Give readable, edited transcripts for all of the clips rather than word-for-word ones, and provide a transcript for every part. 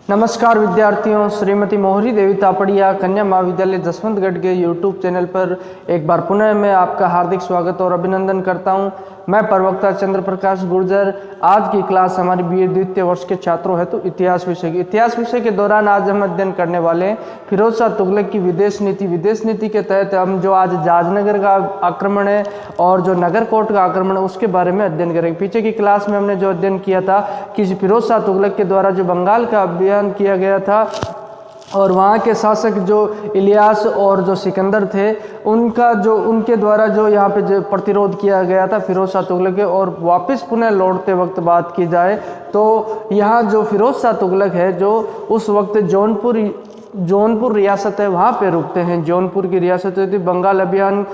नमस्कार विद्यार्थियों, श्रीमती मोहरी देवी तापड़िया कन्या महाविद्यालय जसवंतगढ़ के यूट्यूब चैनल पर एक बार पुनः मैं आपका हार्दिक स्वागत और अभिनंदन करता हूं। मैं प्रवक्ता चंद्र प्रकाश गुर्जर। आज की क्लास हमारी बीए द्वितीय वर्ष के छात्रों है तो इतिहास विषय की। इतिहास विषय के दौरान आज हम अध्ययन करने वाले हैं फिरोज शाह तुगलक की विदेश नीति। विदेश नीति के तहत हम जो आज जाजनगर का आक्रमण है और जो नगरकोट का आक्रमण है उसके बारे में अध्ययन करेंगे। पीछे की क्लास में हमने जो अध्ययन किया था कि फिरोज शाह तुगलक के द्वारा जो बंगाल का अभियान किया गया था और वहाँ के शासक जो इलियास और जो सिकंदर थे उनके द्वारा जो यहाँ पे जो प्रतिरोध किया गया था फिरोज शाह तुगलक के। और वापस पुनः लौटते वक्त बात की जाए तो यहाँ जो फिरोज शाह तुगलक है जो उस वक्त जौनपुर रियासत है वहाँ पे रुकते हैं। जौनपुर की रियासत थी। बंगाल अभियान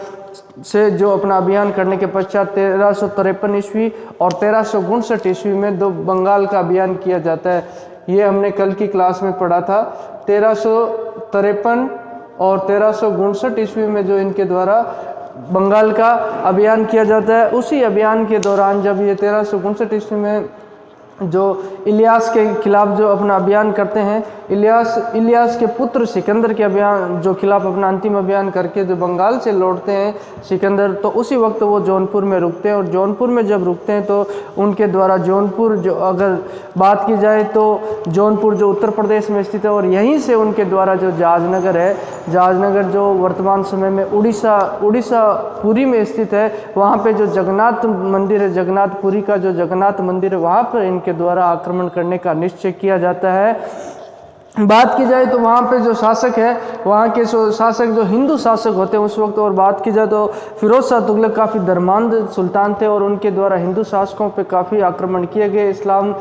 से जो अपना अभियान करने के पश्चात 1353 ईस्वी और 1359 ईस्वी में दो बंगाल का अभियान किया जाता है। ये हमने कल की क्लास में पढ़ा था। 1353 और 1359 ईस्वी में जो इनके द्वारा बंगाल का अभियान किया जाता है। उसी अभियान के दौरान जब ये 1359 ईस्वी में जो इलियास के खिलाफ जो अपना अभियान करते हैं, इलियास के पुत्र सिकंदर के अभियान जो खिलाफ अपना अंतिम अभियान करके जो बंगाल से लौटते हैं सिकंदर, तो उसी वक्त वो जौनपुर में रुकते हैं। और जौनपुर में जब रुकते हैं तो उनके द्वारा जौनपुर जो अगर बात की जाए तो जौनपुर जो उत्तर प्रदेश में स्थित है और यहीं से उनके द्वारा जो जाजनगर है, जाजनगर जो वर्तमान समय में उड़ीसा पुरी में स्थित है, वहाँ पे जो जगन्नाथ मंदिर है, जगन्नाथपुरी का जो जगन्नाथ मंदिर है, वहाँ पर इनके द्वारा आक्रमण करने का निश्चय किया जाता है। बात की जाए तो वहाँ पे जो शासक है, वहाँ के शासक जो हिंदू शासक होते हैं उस वक्त, और बात की जाए तो फिरोज शाह तुगलक काफ़ी धर्मांध सुल्तान थे और उनके द्वारा हिंदू शासकों पे काफ़ी आक्रमण किए गए। इस्लाम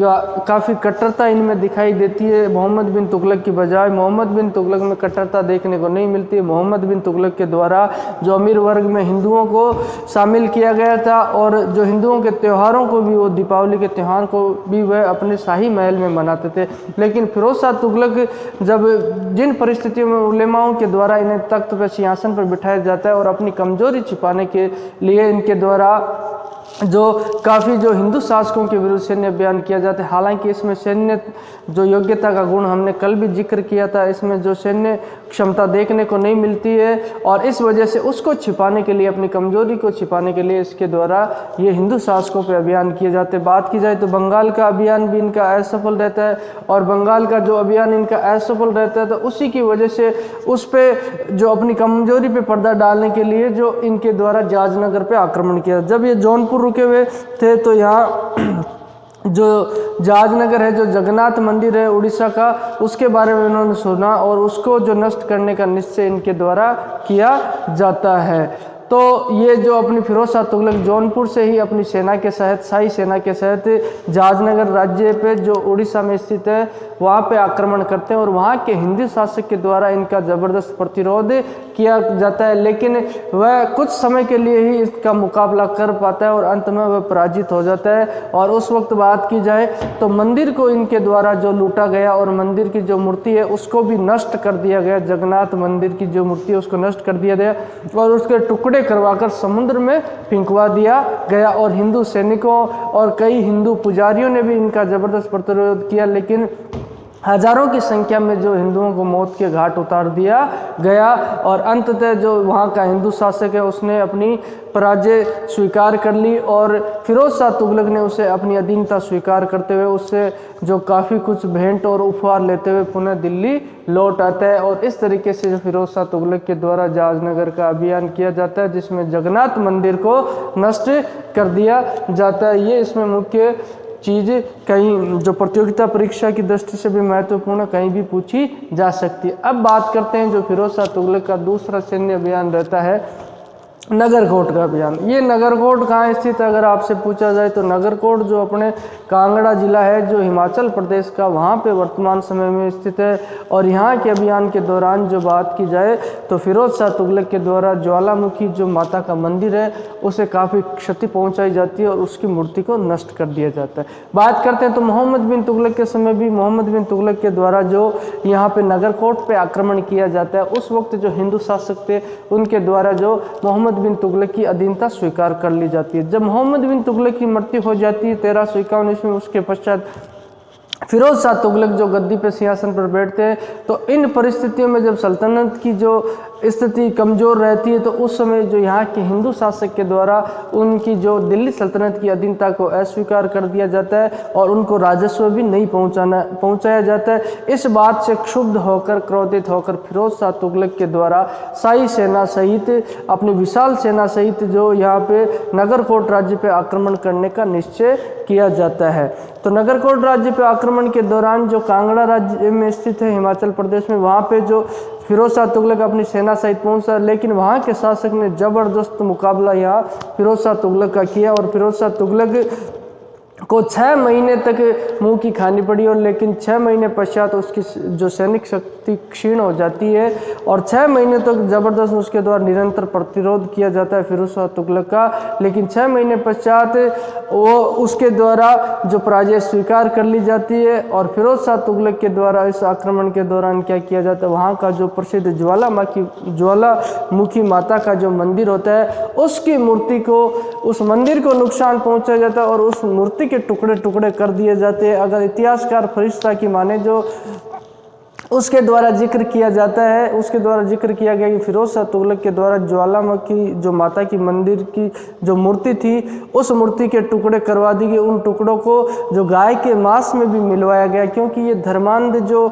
काफ़ी कट्टरता इनमें दिखाई देती है मोहम्मद बिन तुगलक की बजाय। मोहम्मद बिन तुगलक में कट्टरता देखने को नहीं मिलती है। मोहम्मद बिन तुगलक के द्वारा जो अमीर वर्ग में हिंदुओं को शामिल किया गया था और जो हिंदुओं के त्योहारों को भी, वो दीपावली के त्यौहार को भी वह अपने शाही महल में मनाते थे। लेकिन फिरोज शाह तुगलक जब जिन परिस्थितियों में उलेमाओं के द्वारा इन्हें तख्त पर, सिंहासन पर बिठाया जाता है और अपनी कमजोरी छिपाने के लिए इनके द्वारा जो काफ़ी जो हिंदू शासकों के विरुद्ध सैन्य अभियान किया जाता है। हालांकि इसमें सैन्य जो योग्यता का गुण हमने कल भी जिक्र किया था, इसमें जो सैन्य क्षमता देखने को नहीं मिलती है और इस वजह से उसको छिपाने के लिए, अपनी कमजोरी को छिपाने के लिए इसके द्वारा ये हिंदू शासकों पर अभियान किए जाते हैं। बात की जाए तो बंगाल का अभियान भी इनका असफल रहता है और बंगाल का जो अभियान इनका असफल रहता है तो उसी की वजह से उस पर जो अपनी कमजोरी पर पर्दा डालने के लिए जो इनके द्वारा जाजनगर पर आक्रमण किया। जब ये जौनपुर रुके हुए थे तो यहाँ जो जाजनगर है, जो जगन्नाथ मंदिर है उड़ीसा का, उसके बारे में उन्होंने सुना और उसको जो नष्ट करने का निश्चय इनके द्वारा किया जाता है। तो ये जो अपनी फिरोज शाह तुगलक जौनपुर से ही अपनी सेना के साथ, शाही सेना के साथ जाजनगर राज्य पे जो उड़ीसा में स्थित है वहाँ पे आक्रमण करते हैं और वहाँ के हिंदू शासक के द्वारा इनका ज़बरदस्त प्रतिरोध किया जाता है। लेकिन वह कुछ समय के लिए ही इसका मुकाबला कर पाता है और अंत में वह पराजित हो जाता है। और उस वक्त बात की जाए तो मंदिर को इनके द्वारा जो लूटा गया और मंदिर की जो मूर्ति है उसको भी नष्ट कर दिया गया। जगन्नाथ मंदिर की जो मूर्ति है उसको नष्ट कर दिया गया और उसके टुकड़े करवाकर समुद्र में फेंकवा दिया गया। और हिंदू सैनिकों और कई हिंदू पुजारियों ने भी इनका जबरदस्त प्रतिरोध किया, लेकिन हजारों की संख्या में जो हिंदुओं को मौत के घाट उतार दिया गया और अंततः जो वहाँ का हिंदू शासक है उसने अपनी पराजय स्वीकार कर ली और फिरोज शाह तुगलक ने उसे अपनी अधीनता स्वीकार करते हुए उससे जो काफ़ी कुछ भेंट और उपहार लेते हुए पुनः दिल्ली लौट आता है। और इस तरीके से जो फिरोज शाह तुगलक के द्वारा जाजनगर का अभियान किया जाता है जिसमें जगन्नाथ मंदिर को नष्ट कर दिया जाता है। ये इसमें मुख्य चीज़ कहीं जो प्रतियोगिता परीक्षा की दृष्टि से भी महत्वपूर्ण कहीं भी पूछी जा सकती है। अब बात करते हैं जो फिरोज शाह तुगलक का दूसरा सैन्य अभियान रहता है नगरकोट का अभियान। ये नगरकोट कहाँ स्थित है अगर आपसे पूछा जाए तो नगरकोट जो अपने कांगड़ा जिला है जो हिमाचल प्रदेश का, वहाँ पे वर्तमान समय में स्थित है। और यहाँ के अभियान के दौरान जो बात की जाए तो फिरोज शाह तुगलक के द्वारा ज्वालामुखी जो माता का मंदिर है उसे काफ़ी क्षति पहुँचाई जाती है और उसकी मूर्ति को नष्ट कर दिया जाता है। बात करते हैं तो मोहम्मद बिन तुगलक के समय भी मोहम्मद बिन तुगलक के द्वारा जो यहाँ पे नगरकोट पे आक्रमण किया जाता है उस वक्त जो हिंदू शासक थे उनके द्वारा जो मोहम्मद बिन तुगलक की अधीनता स्वीकार कर ली जाती है। जब मोहम्मद बिन तुगलक की मृत्यु हो जाती है 1351 ईस्वी में, उसके पश्चात फिरोज शाह तुगलक जो गद्दी पे सिंहासन पर बैठते हैं, तो इन परिस्थितियों में जब सल्तनत की जो स्थिति कमज़ोर रहती है तो उस समय जो यहाँ के हिंदू शासक के द्वारा उनकी जो दिल्ली सल्तनत की अधीनता को अस्वीकार कर दिया जाता है और उनको राजस्व भी नहीं पहुँचाया जाता है। इस बात से क्षुब्ध होकर, क्रोधित होकर फिरोज शाह तुगलक के द्वारा शाही सेना सहित, अपनी विशाल सेना सहित जो यहाँ पे नगरकोट राज्य पे आक्रमण करने का निश्चय किया जाता है। तो नगरकोट राज्य पे आक्रमण के दौरान जो कांगड़ा राज्य में स्थित है हिमाचल प्रदेश में, वहाँ पे जो फिरोज शाह तुगलक अपनी सेना सहित पहुंचा, लेकिन वहाँ के शासक ने ज़बरदस्त मुकाबला यहाँ फिरोज शाह तुगलक का किया और फिरोज शाह तुगलक को 6 महीने तक मुंह की खानी पड़ी। और लेकिन 6 महीने पश्चात उसकी जो सैनिक शक्ति क्षीण हो जाती है और 6 महीने तक ज़बरदस्त उसके द्वारा निरंतर प्रतिरोध किया जाता है फिरोज शाह तुगलक का। लेकिन 6 महीने पश्चात वो उसके द्वारा जो पराजय स्वीकार कर ली जाती है और फिरोज शाह तुगलक के द्वारा इस आक्रमण के दौरान क्या किया जाता है, वहाँ का जो प्रसिद्ध ज्वालामुखी माता का जो मंदिर होता है उसकी मूर्ति को, उस मंदिर को नुकसान पहुँचाया जाता है और उस मूर्ति के टुकड़े टुकड़े कर दिए जाते हैं। अगर इतिहासकार फरिश्ता की माने जो उसके द्वारा जिक्र किया जाता है, उसके द्वारा जिक्र किया गया कि फिरोज शाह तुगलक के द्वारा ज्वालामुखी जो माता की मंदिर की जो मूर्ति थी उस मूर्ति के टुकड़े करवा दी गई। उन टुकड़ों को जो गाय के मांस में भी मिलवाया गया, क्योंकि ये धर्मांध जो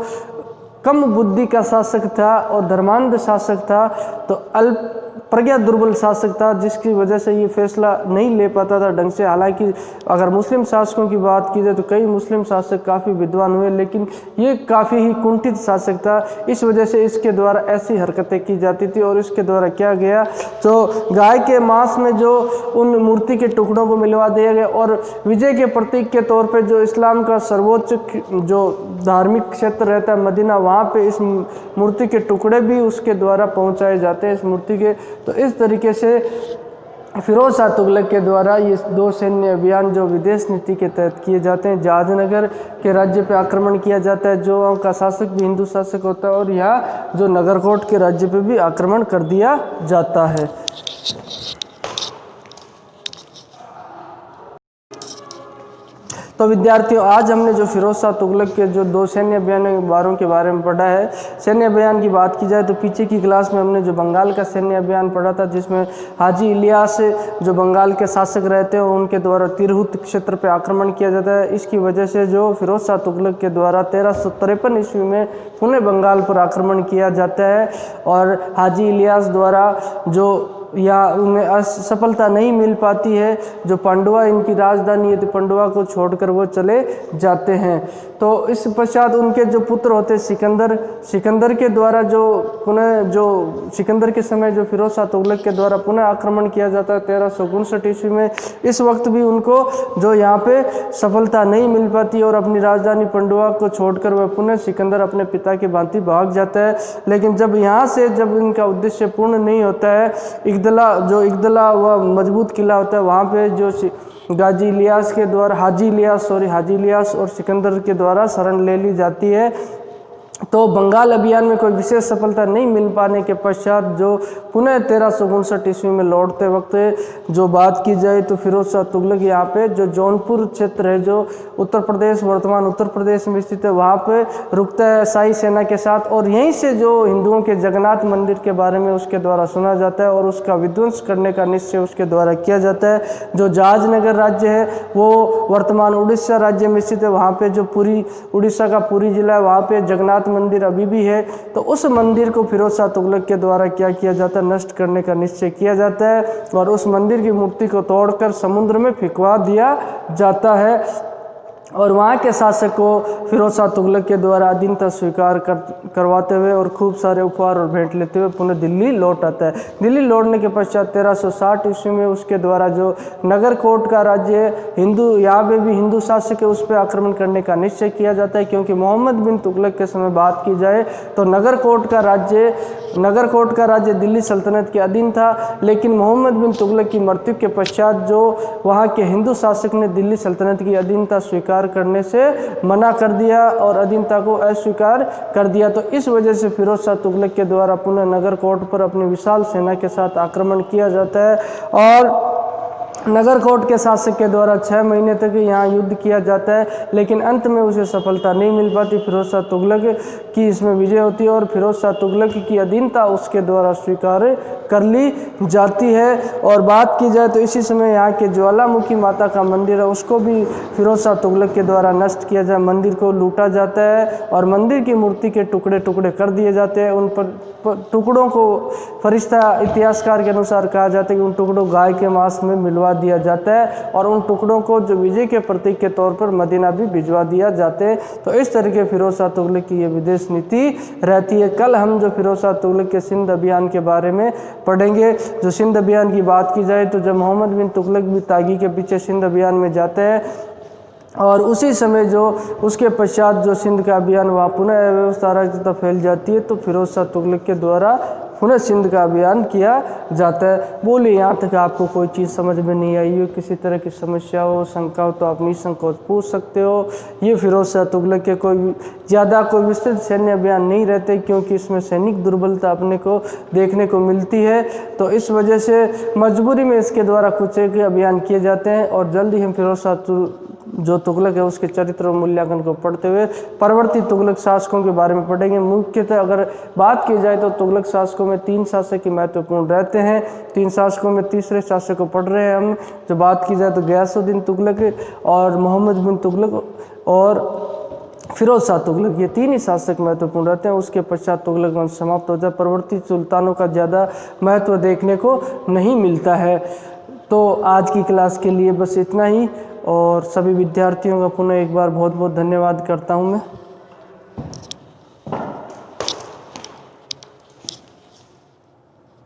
कम बुद्धि का शासक था और धर्मांध शासक था, तो अल्प प्रज्ञा दुर्बल शासक था, जिसकी वजह से ये फैसला नहीं ले पाता था ढंग से। हालांकि अगर मुस्लिम शासकों की बात की जाए तो कई मुस्लिम शासक काफ़ी विद्वान हुए, लेकिन ये काफ़ी ही कुंठित शासक था। इस वजह से इसके द्वारा ऐसी हरकतें की जाती थी और इसके द्वारा क्या गया, तो गाय के मांस में जो उन मूर्ति के टुकड़ों को मिलवा दिया गया और विजय के प्रतीक के तौर पर जो इस्लाम का सर्वोच्च जो धार्मिक क्षेत्र रहता है मदीना, वहाँ पर इस मूर्ति के टुकड़े भी उसके द्वारा पहुँचाए जाते हैं इस मूर्ति के। तो इस तरीके से फिरोज शाह तुगलक के द्वारा ये 2 सैन्य अभियान जो विदेश नीति के तहत किए जाते हैं, जहाजनगर के राज्य पे आक्रमण किया जाता है जो का शासक भी हिंदू शासक होता है, और यहाँ जो नगरकोट के राज्य पे भी आक्रमण कर दिया जाता है। तो विद्यार्थियों, आज हमने जो फिरोज शाह तुगलक के जो 2 सैन्य अभियानों के बारे में पढ़ा है। सैन्य अभियान की बात की जाए तो पीछे की क्लास में हमने जो बंगाल का सैन्य अभियान पढ़ा था, जिसमें हाजी इलियास जो बंगाल के शासक रहते हैं उनके द्वारा तिरहुत क्षेत्र पर आक्रमण किया जाता है। इसकी वजह से जो फिरोज शाह तुगलक के द्वारा 1353 ईस्वी में पुणे बंगाल पर आक्रमण किया जाता है और हाजी इलियास द्वारा जो या उन्हें असफलता नहीं मिल पाती है। जो पांडुआ इनकी राजधानी है, तो पांडुआ को छोड़कर वो चले जाते हैं। तो इस पश्चात उनके जो पुत्र होते हैं सिकंदर के द्वारा जो पुनः जो सिकंदर के समय जो फिरोज शाह तुगलक के द्वारा पुनः आक्रमण किया जाता है 1359 ईस्वी में। इस वक्त भी उनको जो यहाँ पे सफलता नहीं मिल पाती और अपनी राजधानी पांडुआ को छोड़कर वह पुनः सिकंदर अपने पिता के भांति भाग जाता है। लेकिन जब यहाँ से जब इनका उद्देश्य पूर्ण नहीं होता है, इगदला वह मजबूत किला होता है, वहाँ पे जो हाजी इलियास और सिकंदर के द्वारा शरण ले ली जाती है। तो बंगाल अभियान में कोई विशेष सफलता नहीं मिल पाने के पश्चात जो पुनः 1359 ईस्वी में लौटते वक्त जो बात की जाए तो फिरोज शाह तुगलक यहाँ पे जो जौनपुर क्षेत्र है जो उत्तर प्रदेश, वर्तमान उत्तर प्रदेश में स्थित है, वहाँ पे रुकता है शाही सेना के साथ। और यहीं से जो हिंदुओं के जगन्नाथ मंदिर के बारे में उसके द्वारा सुना जाता है और उसका विध्वंस करने का निश्चय उसके द्वारा किया जाता है। जो जहाजनगर राज्य है वो वर्तमान उड़ीसा राज्य में स्थित है। वहाँ पे जो पुरी, उड़ीसा का पुरी जिला है, वहाँ पे जगन्नाथ मंदिर अभी भी है। तो उस मंदिर को फिरोज शाह तुगलक के द्वारा क्या किया जाता है, नष्ट करने का निश्चय किया जाता है और उस मंदिर की मूर्ति को तोड़कर समुद्र में फेंकवा दिया जाता है। और वहाँ के शासक को फिरोज शाह तुगलक के द्वारा अधीनता स्वीकार करवाते हुए और खूब सारे उपहार और भेंट लेते हुए पुनः दिल्ली लौट आता है। दिल्ली लौटने के पश्चात 1360 ईस्वी में उसके द्वारा जो नगरकोट का राज्य है, यहाँ पे भी हिंदू शासक है, उस पर आक्रमण करने का निश्चय किया जाता है। क्योंकि मोहम्मद बिन तुगलक के समय बात की जाए तो नगरकोट का राज्य दिल्ली सल्तनत के अधीन था। लेकिन मोहम्मद बिन तुगलक की मृत्यु के पश्चात जो वहाँ के हिंदू शासक ने दिल्ली सल्तनत की अधीनता स्वीकार करने से मना कर दिया और अधीनता को अस्वीकार कर दिया। तो इस वजह से फिरोज शाह तुगलक के द्वारा पुनः नगरकोट पर अपनी विशाल सेना के साथ आक्रमण किया जाता है और नगरकोट के शासक के द्वारा 6 महीने तक यहाँ युद्ध किया जाता है, लेकिन अंत में उसे सफलता नहीं मिल पाती। फिरोज शाह तुगलक की इसमें विजय होती है और फिरोज शाह तुगलक की अधीनता उसके द्वारा स्वीकार कर ली जाती है। और बात की जाए तो इसी समय यहाँ के ज्वालामुखी माता का मंदिर है, उसको भी फिरोज शाह तुगलक के द्वारा नष्ट किया जाए, मंदिर को लूटा जाता है और मंदिर की मूर्ति के टुकड़े टुकड़े कर दिए जाते हैं। उन पर टुकड़ों को फरिश्ता इतिहासकार के अनुसार कहा जाता है कि उन टुकड़ों गाय के मांस में मिलवा दिया जाता है और उन टुकड़ों को जो विजय के प्रतीक के तौर पर मदीना भी भिजवा दिया जाते हैं। तो इस तरीके फिरोज शाह तुगलक की ये विदेश नीति रहती है। कल हम जो फिरोज शाह तुगलक के सिंध अभियान के बारे में पढ़ेंगे। जो सिंध अभियान की बात की जाए तो जब मोहम्मद बिन तुगलक भी तागी के पीछे सिंध अभियान में जाते हैं और उसी समय जो उसके पश्चात जो सिंध का अभियान वहाँ पुनः अव्यवस्था अराजकता फैल जाती है, तो फिरोज शाह तुगलक के द्वारा पुनः सिंध का अभियान किया जाता है। बोलिए यहाँ तक आपको कोई चीज़ समझ में नहीं आई हो, किसी तरह की समस्या हो, शंका हो तो आप निसंकोच पूछ सकते हो। ये फिरोज शाह तुगलक के कोई ज़्यादा कोई विस्तृत सैन्य अभियान नहीं रहते, क्योंकि इसमें सैनिक दुर्बलता अपने को देखने को मिलती है। तो इस वजह से मजबूरी में इसके द्वारा कुछ एक अभियान किए जाते हैं और जल्दी हम फिरोज शाह जो तुगलक है उसके चरित्र और मूल्यांकन को पढ़ते हुए परवर्ती तुगलक शासकों के बारे में पढ़ेंगे। मुख्यतः अगर बात की जाए तो तुगलक शासकों में 3 शासक ही महत्वपूर्ण रहते हैं। 3 शासकों में तीसरे शासक को पढ़ रहे हैं हम। जो बात की जाए तो गयासुद्दीन तुगलक और मोहम्मद बिन तुगलक और फिरोज शाह तुगलक, ये 3 ही शासक महत्वपूर्ण रहते हैं। उसके पश्चात तुगलक वंश समाप्त हो जाए, परवर्ती सुल्तानों का ज़्यादा महत्व देखने को नहीं मिलता है। तो आज की क्लास के लिए बस इतना ही और सभी विद्यार्थियों का पुनः एक बार बहुत बहुत धन्यवाद करता हूँ मैं।